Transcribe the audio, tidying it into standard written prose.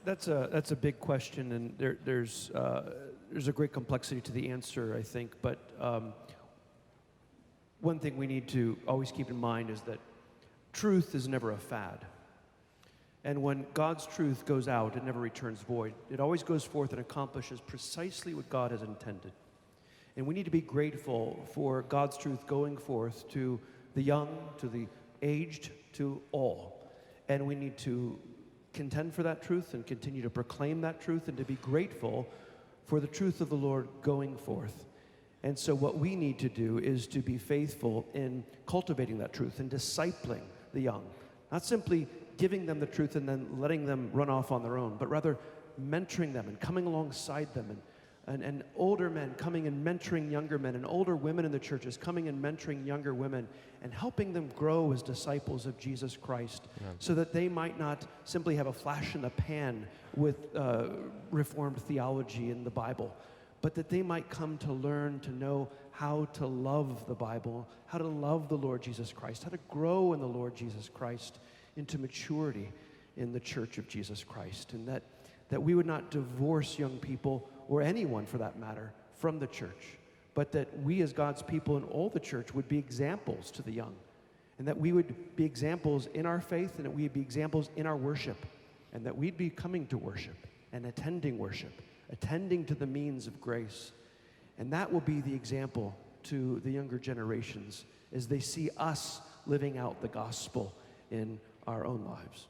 That's a big question, and there's a great complexity to the answer, I think. But one thing we need to always keep in mind is that truth is never a fad. And when God's truth goes out, it never returns void. It always goes forth and accomplishes precisely what God has intended. And we need to be grateful for God's truth going forth to the young, to the aged, to all. And we need to contend for that truth and continue to proclaim that truth and to be grateful for the truth of the Lord going forth. And so what we need to do is to be faithful in cultivating that truth and discipling the young. Not simply giving them the truth and then letting them run off on their own, but rather mentoring them and coming alongside them, and older men coming and mentoring younger men, and older women in the churches coming and mentoring younger women, and helping them grow as disciples of Jesus Christ, so that they might not simply have a flash in the pan with Reformed theology in the Bible, but that they might come to learn to know how to love the Bible, how to love the Lord Jesus Christ, how to grow in the Lord Jesus Christ into maturity in the church of Jesus Christ, and that we would not divorce young people, or anyone for that matter, from the church, but that we as God's people in all the church would be examples to the young, and that we would be examples in our faith, and that we'd be examples in our worship, and that we'd be coming to worship and attending worship, attending to the means of grace. And that will be the example to the younger generations as they see us living out the gospel in our own lives.